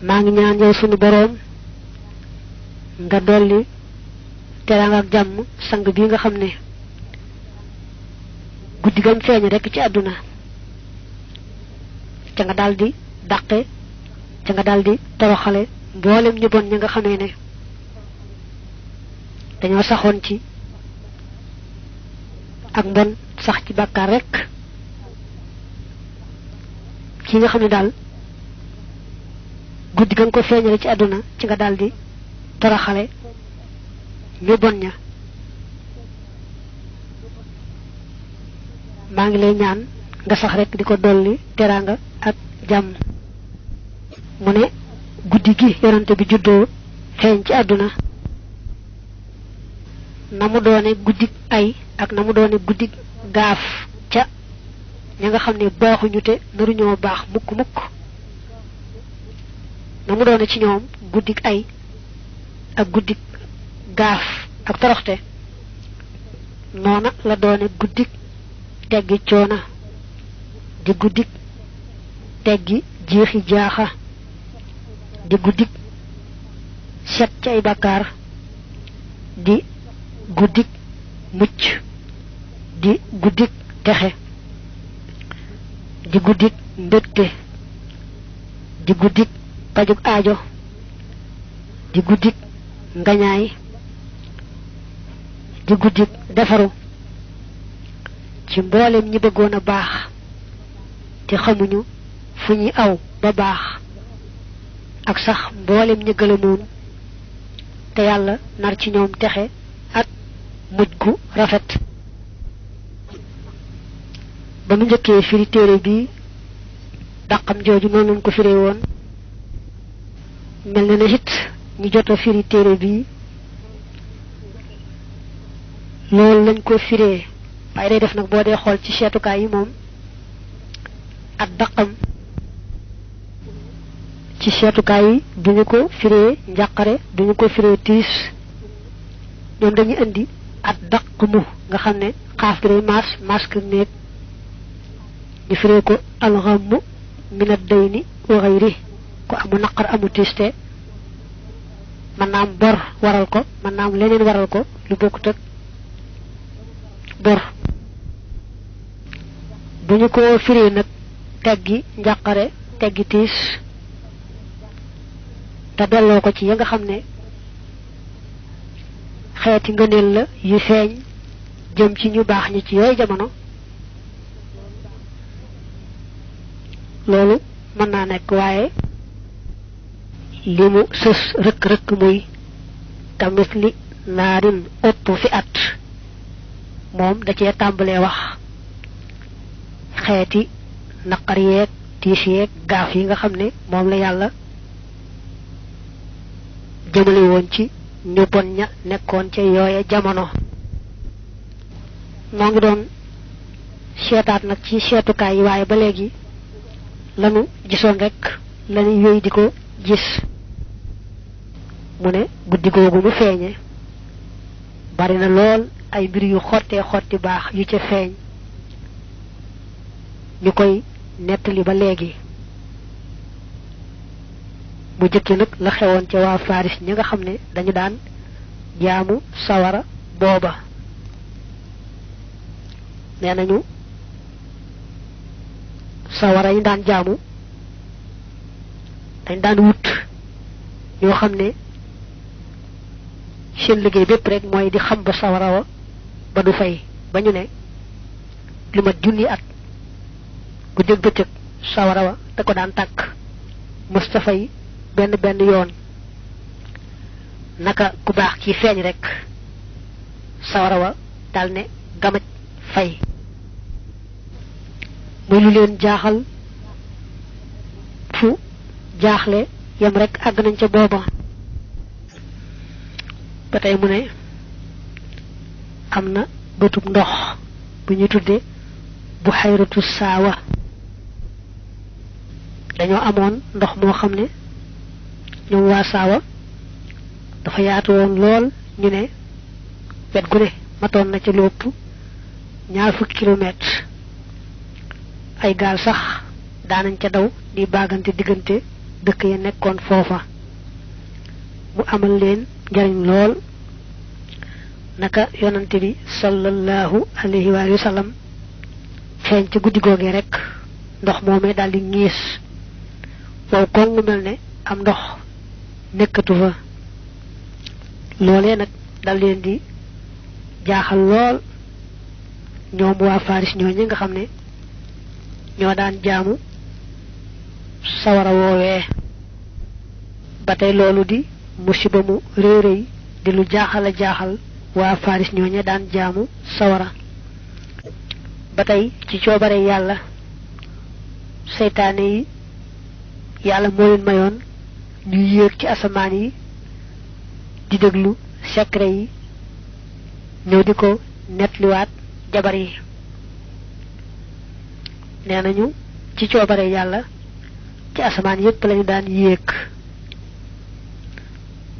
maa ngi ñaan yow sunu boroom nga dolli teraanga ak jàmm sang bi nga xam ne guddi gam feeñ rek ci àdduna ca nga daldi dàqe ca nga daldi toroxale mboolem ñu bon ñi nga xamee ne dañoo saxoon ci ak mbon sax ci bàkkaar rek ki nga xam ne daal guddi gam ko feeñale ci àdduna ci nga daldi toroxale ñu bon ña maa ngi lay ñaan nga sax rek di ko dolli teraanga ak jàmm mu ne guddi gi yonante bi juddoo feeñ ci àdduna na mu doone guddi ay ak na mu doone guddi gaaf ca ña nga xam ne baaxuñu te naruñoo baax mukk mukk na mu doone ci ñoom guddi ay ak guddi gaaf ak toroxte noona la doone guddi teggi coona di guddi teggi jeexi jaaxa di guddi set ci ay bàkkaar di guddi mucc di guddi texe di guddi mbégte di guddi pajug aajo di guddi ngañaay di guddi defaru ci mboolem ñi bëggoon a baax te xamuñu fu ñuy aw ba baax ak sax mboolem ñi gëlëmoon te yàlla nar ci ñoom texe ak mujj gu rafet ba mu njëkkee firi téere bi dàqam jooju noonu lañ ko firee woon mel na ne it ñi jot a firi téere bi loolu lañ ko firee waaye day def nag boo dee xool ci seetukaay yi moom ak daqam ci seetukaay yi duñu ko firee njàqare duñu ko firee tiis ñoom dañuy indi ak daq mu nga xam ne xaaf gi day masque néeg ñu firee ko alxamu minad dayni wa xayri ko amu naqar amu tiiste mën naa am bor waral ko mën naa am leneen waral ko lu bokkut ak bor bu ñu ko firee nag teggi njàqare teggi tiis te delloo ko ci ya nga xam ne xeeti ngëneel la yu feeñ jëm ci ñu baax ñi ci yooyu jamono loolu mën naa nekk waaye li mu sës rëkk-rëkk muy kamisli naarin ottu fi at moom da cee tàmbalee wax xeeti naqar yeeg tiis yeeg gaaf yi nga xam ne moom la yàlla jëmale woon ci ñu bon ña nekkoon ca yooye jamono moo ngi doon seetaat nag ci seetukaay yi waaye ba léegi lanu gisoon rek lanu yooyu di ko gis mu ne guddi googu mu feeñe bari na lool ay mbir yu xotti baax yu ca feeñ ñu koy nettali ba léegi mu jëkki nag la xewoon ca waa Faris ñi nga xam ne dañu daan jaamu sawara booba nee nañu sawara yi daan jaamu dañ daan wut ñoo xam ne seen liggéey bépp rek mooy di xam ba sawara wa ba du fay ba ñu ne li mat junni at bu dégg bëccëg sawara wa da ko daan tàkk Mustafa yi benn yoon naka ku baax ci feeñ rek sawara wa dal ne gamaj fay muy lu leen jaaxal fu jaaxle yam rek àgg nañ ca booba ba tey mu ne am na bëtub ndox bu ñu tudde bu xayratu saawa dañoo amoon ndox moo xam ne ñoom waa saawa dafa yaatu woon lool ñu ne wet gu ne matoon na ca lu ëpp 20 kilomètres ay gaal sax daanañ ca daw di baagante diggante dëkk ya nekkoon foofa mu amal leen njariñ lool naka yonante bi sallallahu alayhi wa sallam feeñ ci guddi googee rek ndox moomee daldi ngiis wow ko ngu mel ne am ndox nekkatu fa loolee nag dal leen di jaaxal lool ñoom waa Faris ñooñu nga xam ne ñoo daan jaamu sawara woowee ba tey loolu di musiba mu réeréy di lu jaaxal waa Faris ñooñu daan jaamu sawara ba tey ci coobare yàlla seytaane yi yàlla moo leen mayoon ñu yéeg ci asamaan yi di déglu secret yi ñëw di ko nettaliwaat jabar yi nee nañu ci coobare yàlla ci asamaan yépp lañu daan yéeg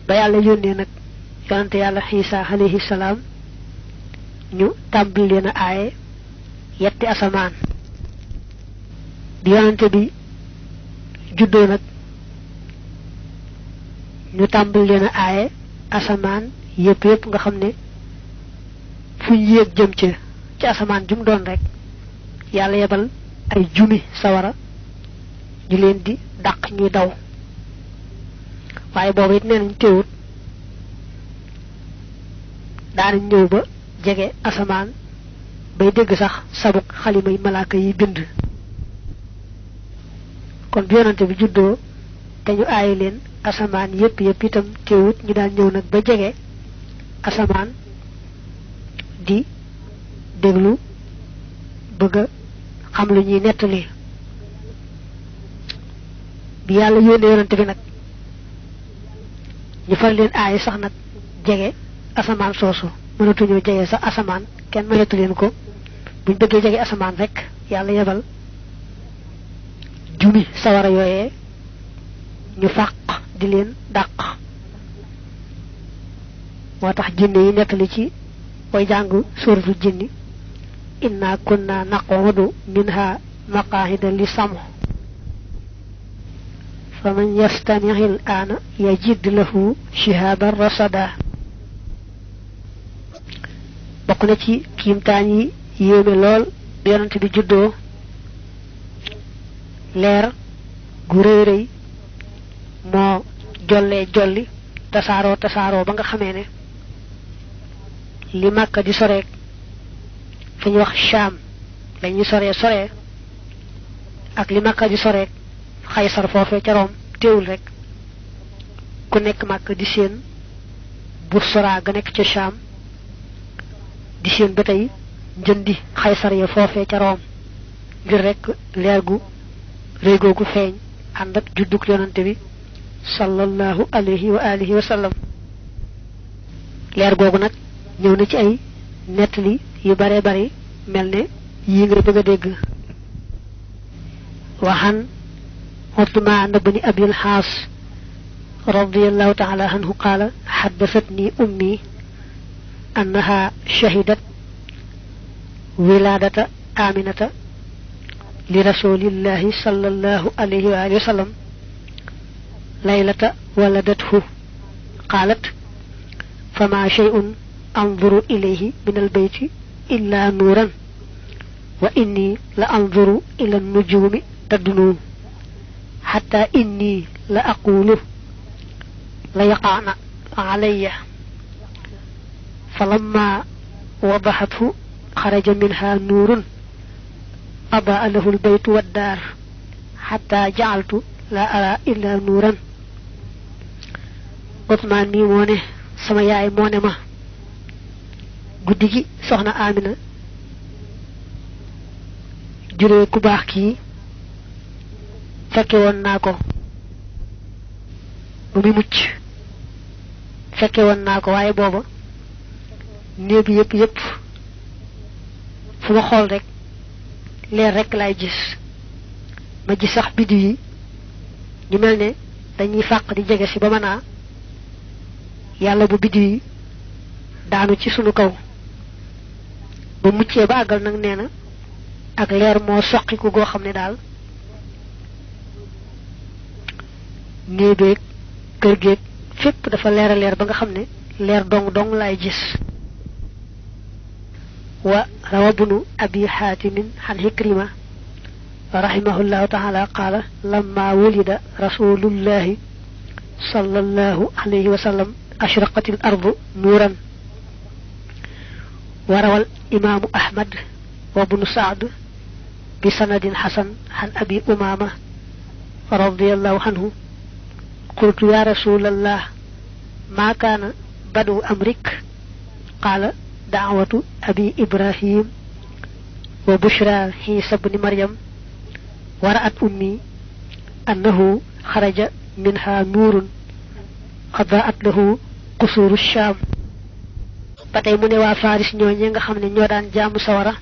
ba yàlla yónnee nag yonante yàlla Xiisa alayhi salaam ñu tàmbali leen a aaye yetti asamaan bi yonante bi juddoo nag ñu tàmbali leen a aaye asamaan yépp nga xam ne fu ñu yéeg jëm ci asamaan jum doon rek yàlla yebal ay jumi sawara ñu leen di dàq ñuy daw waaye boobu it nee nañ teewut daanañ ñëw ba jege asamaan bay dégg sax sabuk xalima yi malaaka yi bind kon bi yonante bi juddoo te ñu aaye leen asamaan yépp itam teewut ñu daan ñëw nag ba jege asamaan di déglu bëgg xam lu ñuy nettali bi yàlla yónnee yonante bi nag ñu far leen aaye sax nag jege asamaan soosu mënatuñoo jege sax asamaan kenn mayatu leen ko buñ bëggee jege asamaan rek yàlla yebal jumi sawara yooyee ñu fàq di leen dàq moo tax jinne yi nettali ci way jàng suuratul jinni inna kunna naqudu minha maqaahida li samu faman yastami'il aana yajid lahu shihaban rasada bokk na ci kiimtaan yi yéeme lool bi yonante bi juddoo leer gu rëy moo jolli tasaaroo ba nga xamee ne li Makka di soreek fi ñu wax Sham lañuy soree ak li Makka di soreek Xaysar foofee ca Rome teewul rek ku nekk Makka di seen Busra ga nekk ca Sham di seen ba tey njëndi Xaysar ya foofee ca Rome ngir rek leer gu réy googu feeñ ànd ak juddug yonante bi sallallahu alayhi wa alihi wa sallam leer googu nag ñëw na ci ay nettali yu bare bari mel ne yi nga bëgg a dégg waxan Utmaan ibn Abil Haas radiyallahu ta'ala anhu qaala haddathatni ummi annaha shahidat wilaadata Aminata li rasulillahi sallallahu alayhi wa alihi wa sallam laylata waladathu qaalat fama shay'un anzuru ilayhi min albayti illa nuuran wa inni la anzuru ila an-nujumi tadnu hatta inni la aqulu la yaqa'na alayya falamma wadahathu kharaja minha nuurun أضاء له البيت والدار حتى جعلت لا أرى إلا نورا Utmaan mi moo ne sama yaay moo ne ma guddi gi soxna Amina juree ku baax kii fekke woon naa ko ba muy mucc fekke woon naa ko waaye booba néeg yépp fu ma xool rek leer rek lay gis ma gis sax biddi yi ñu mel ne dañuy fàq di jege si ba mën a yàlla bu biddi yi daanu ci sunu kaw ba muccee ba àggal nag nee na ak leer moo soqiku goo xam ne daal néebeeg kër geeg fépp dafa leer leer ba nga xam ne leer dong dong lay gis wa rawabnu abi xaatimin xan hikrima rahimahullahu taala qaala lamma wulida rasulullahi sallallahu alayhi wa sallam ashraqat al ardu nuuran wa rawal imaamu ahmad wa ibnu saad bi sanadin xasan xan abi umaama radiyallahu anhu qultu ya rasulallah ma kaana badu amrik qaala da'watu abi ibrahim wa bushra hiisa bni maryam wa ra'at ummi annahu xaraja minha nuurun adaat lahu qusuru sham ba tey mu ne waa Faris ñooñee nga xam ne ñoo daan jaamu sawara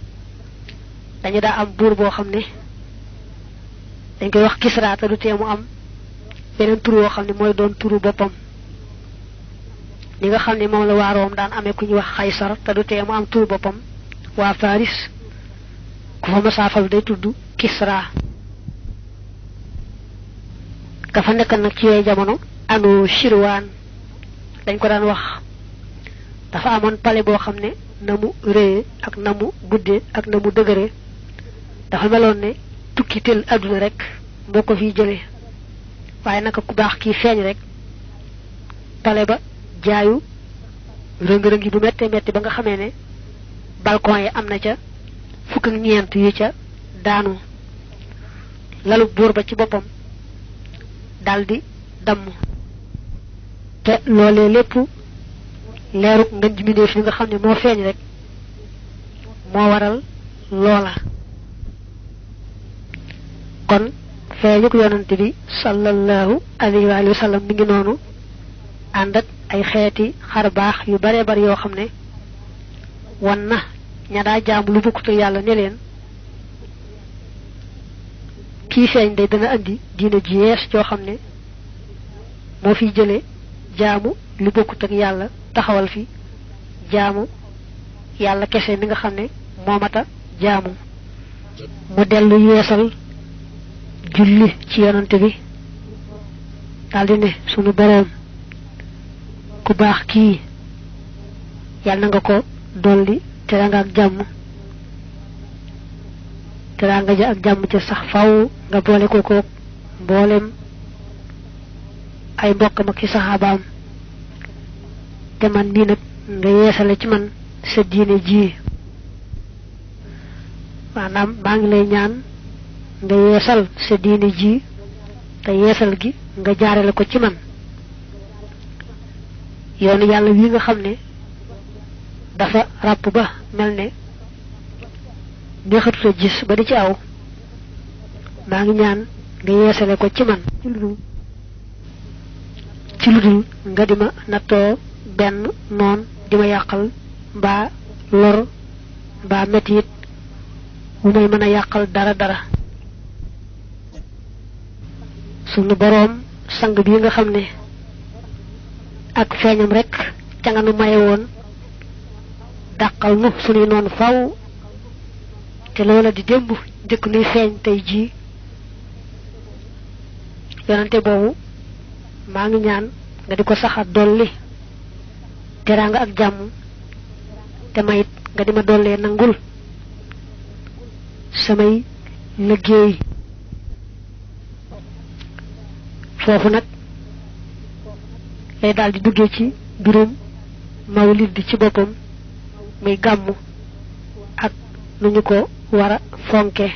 dañu daa am buur boo xam ne dañ koy wax Kisra te du tee mu am beneen tur woo xam ne mooy doon turu boppam li nga xam ne moom la waa Room daan amee ku ñuy wax Xaysar te du tee mu am turu boppam waa Faris ku fa masaafal day tudd Kisra ka fa nekk nag ci yooyu jamono anu Shirwaan dañ ko daan wax dafa amoon palais boo xam ne na mu réye ak na mu guddee ak na mu dëgëre dafa meloon ne tukki tel adduna rek moo ko fiy jëlee waaye naka ku baax kii feeñ rek palais ba jaayu rëng-rëng yi bu mettee metti ba nga xamee ne balcon yi am na ca fukk ak ñeent yi ca daanu lalu buur ba ci boppam daldi damm te loolee lépp leeruk ngën ji mbindéef yi nga xam ne moo feeñ rek moo waral loola kon feeñuk yonante bi sallallahu alayhi wa sallam mi ngi noonu ànd ak ay xeeti xar baax yu bare bari yoo xam ne wan na ña daa jaam lu bokkut yàlla ne leen kii feeñ day dana andi diina ji yees joo xam ne moo fiy jële jaamu lu bokkut ak yàlla taxawal fi jaamu yàlla kese mi nga xam ne moo mata jaamu mu dellu yeesal julli ci yonante bi daldi ne sunu boroom ku baax kii yàlla na nga ko dolli teraanga ak jàmm teraanga ja ak jàmm ca sax faw nga boole ko koog mboolem ay mbokkam ak ci saxaabaam te man mii nag nga yeesale ci man sa diine ji maanaam maa ngi lay ñaan nga yeesal sa diine ji te yeesal gi nga jaarale ko ci man yoonu yàlla wi nga xam ne dafa ràpp ba mel ne neexatu sa gis ba di ci aw maa ngi ñaan nga yeesale ko ci man ci lu dul nga di ma nattoo benn noon di ma yàqal mbaa lor mbaa metit wu may mën a yàqal dara dara sunu boroom sang bii nga xam ne ak feeñam rek ca nga nu maye woon dàqal nu sunuy noonu faw te loola di démb njëkk nuy feeñ tey jii yonante boobu maa ngi ñaan nga di ko saxa dolli teraanga ak jàmm te mayit nga di ma dollee nangul samay liggéey foofu nag lay daal di duggee ci mbirum mawlid bi ci boppam muy gàmmu ak nu ñu ko war a fonke